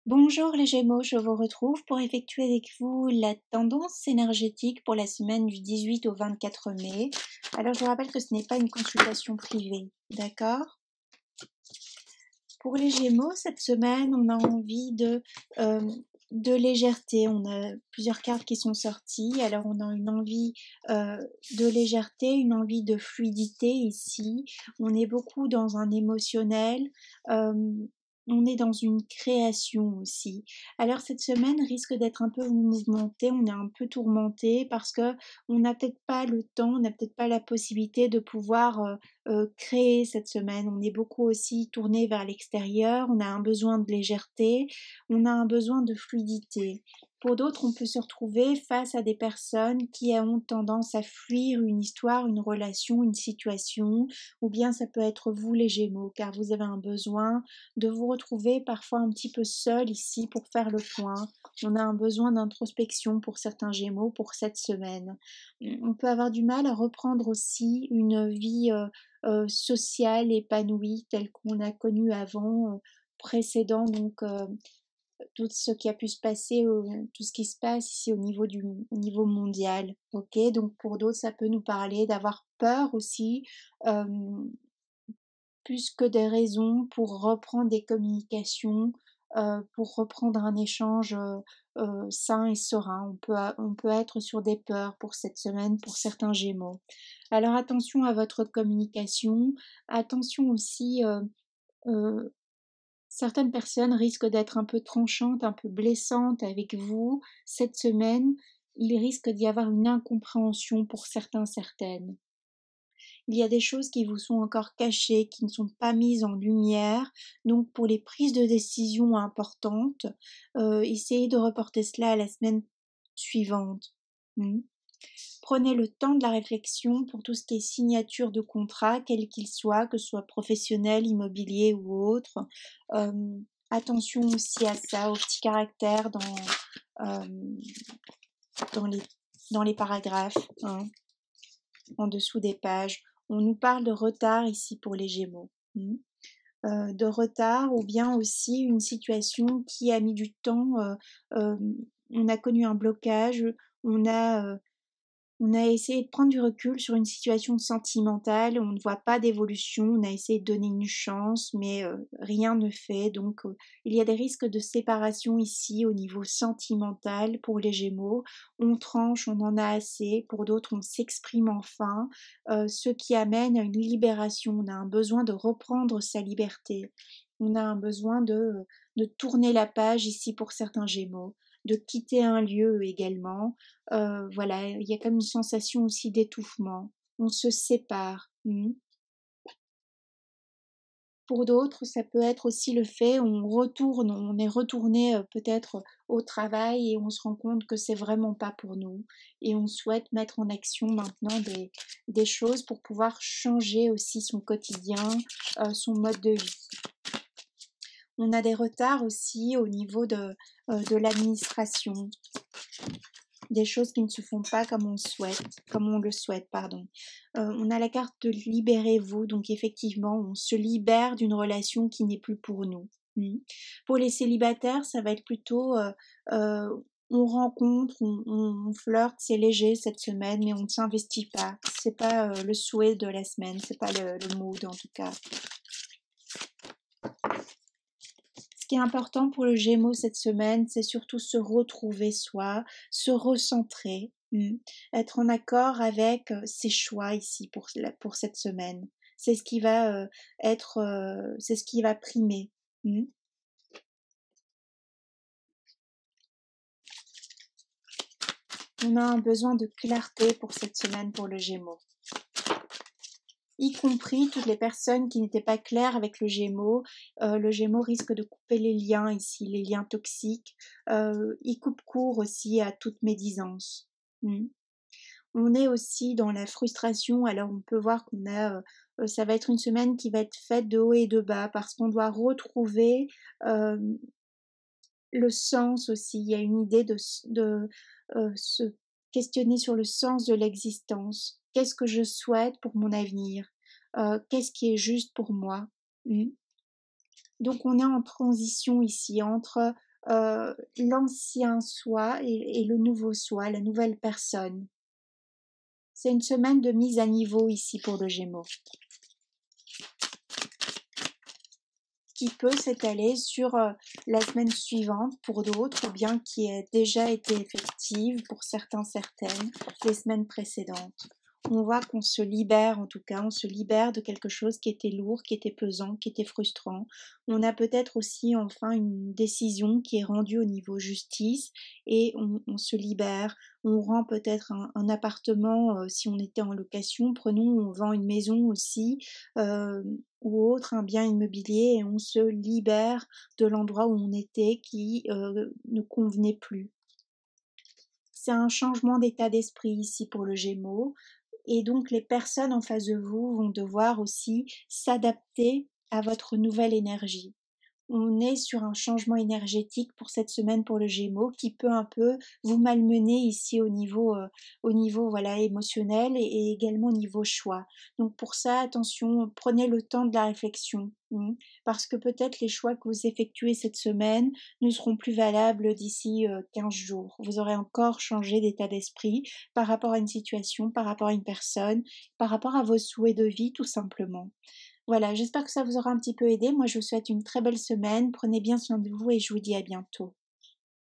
Bonjour les Gémeaux, je vous retrouve pour effectuer avec vous la tendance énergétique pour la semaine du 18 au 24 mai. Alors je vous rappelle que ce n'est pas une consultation privée, d'accord? Pour les Gémeaux, cette semaine, on a envie de légèreté. On a plusieurs cartes qui sont sorties. Alors on a une envie de légèreté, une envie de fluidité ici. On est beaucoup dans un émotionnel. euh, on est dans une création aussi. Alors cette semaine risque d'être un peu mouvementée, on est un peu tourmenté parce que on n'a peut-être pas le temps, on n'a peut-être pas la possibilité de pouvoir créer cette semaine. On est beaucoup aussi tourné vers l'extérieur, on a un besoin de légèreté, on a un besoin de fluidité. Pour d'autres, on peut se retrouver face à des personnes qui ont tendance à fuir une histoire, une relation, une situation, ou bien ça peut être vous les Gémeaux, car vous avez un besoin de vous retrouver parfois un petit peu seul ici pour faire le point. On a un besoin d'introspection pour certains Gémeaux pour cette semaine. On peut avoir du mal à reprendre aussi une vie sociale, épanouie, telle qu'on a connue avant, précédant donc tout ce qui a pu se passer, tout ce qui se passe ici au niveau mondial. Ok, donc pour d'autres, ça peut nous parler d'avoir peur aussi, euh, plus que des raisons pour reprendre des communications, pour reprendre un échange sain et serein. On peut être sur des peurs pour cette semaine, pour certains Gémeaux. Alors attention à votre communication, attention aussi, euh, certaines personnes risquent d'être un peu tranchantes, un peu blessantes avec vous cette semaine. Il risque d'y avoir une incompréhension pour certains, certaines. Il y a des choses qui vous sont encore cachées, qui ne sont pas mises en lumière. Donc pour les prises de décision importantes, essayez de reporter cela à la semaine suivante. Hmm. Prenez le temps de la réflexion pour tout ce qui est signature de contrat, quel qu'il soit, que ce soit professionnel, immobilier ou autre. Euh, Attention aussi à ça, aux petits caractères euh, dans dans les paragraphes, hein, en dessous des pages. On nous parle de retard ici pour les Gémeaux. De retard ou bien aussi une situation qui a mis du temps. Euh, on a connu un blocage, on a on a essayé de prendre du recul sur une situation sentimentale, on ne voit pas d'évolution, on a essayé de donner une chance, mais rien ne fait. Donc il y a des risques de séparation ici au niveau sentimental pour les Gémeaux. On tranche, on en a assez. Pour d'autres, on s'exprime enfin, ce qui amène à une libération. On a un besoin de reprendre sa liberté. On a un besoin de tourner la page ici pour certains Gémeaux, de quitter un lieu également. Voilà, il y a comme une sensation aussi d'étouffement. On se sépare. Pour d'autres, ça peut être aussi le fait, on est retourné peut-être au travail et on se rend compte que c'est vraiment pas pour nous. Et on souhaite mettre en action maintenant des choses pour pouvoir changer aussi son quotidien, son mode de vie. On a des retards aussi au niveau de l'administration, des choses qui ne se font pas comme on le souhaite, pardon. On a la carte de libérez-vous, donc effectivement, on se libère d'une relation qui n'est plus pour nous. Pour les célibataires, ça va être plutôt euh, on rencontre, on flirte, c'est léger cette semaine, mais on ne s'investit pas. C'est pas le souhait de la semaine, c'est pas le mood en tout cas. Ce qui est important pour le Gémeaux cette semaine, c'est surtout se retrouver soi, se recentrer, être en accord avec ses choix ici pour cette semaine. C'est ce qui va c'est ce qui va primer. On a un besoin de clarté pour cette semaine pour le Gémeaux, y compris toutes les personnes qui n'étaient pas claires avec le Gémeaux. Le Gémeaux risque de couper les liens ici, les liens toxiques. Il coupe court aussi à toute médisance. On est aussi dans la frustration, alors on peut voir qu'on a, ça va être une semaine qui va être faite de haut et de bas parce qu'on doit retrouver euh, le sens aussi. Il y a une idée de se questionner sur le sens de l'existence. Qu'est-ce que je souhaite pour mon avenir? Qu'est-ce qui est juste pour moi? Donc on est en transition ici entre l'ancien soi et le nouveau soi, la nouvelle personne. C'est une semaine de mise à niveau ici pour le Gémeaux, qui peut s'étaler sur la semaine suivante pour d'autres, ou bien qui a déjà été effective pour certains, certaines, les semaines précédentes. On voit qu'on se libère, en tout cas, on se libère de quelque chose qui était lourd, qui était pesant, qui était frustrant. On a peut-être aussi enfin une décision qui est rendue au niveau justice et on se libère. On rend peut-être un appartement si on était en location. Prenons, on vend une maison aussi. Ou autre, un bien immobilier, et on se libère de l'endroit où on était qui ne convenait plus. C'est un changement d'état d'esprit ici pour le Gémeaux, et donc les personnes en face de vous vont devoir aussi s'adapter à votre nouvelle énergie. On est sur un changement énergétique pour cette semaine pour le Gémeaux qui peut un peu vous malmener ici au niveau voilà émotionnel et également au niveau choix. Donc pour ça, attention, prenez le temps de la réflexion, parce que peut-être les choix que vous effectuez cette semaine ne seront plus valables d'ici 15 jours. Vous aurez encore changé d'état d'esprit par rapport à une situation, par rapport à une personne, par rapport à vos souhaits de vie tout simplement. Voilà, j'espère que ça vous aura un petit peu aidé. Moi, je vous souhaite une très belle semaine. Prenez bien soin de vous et je vous dis à bientôt.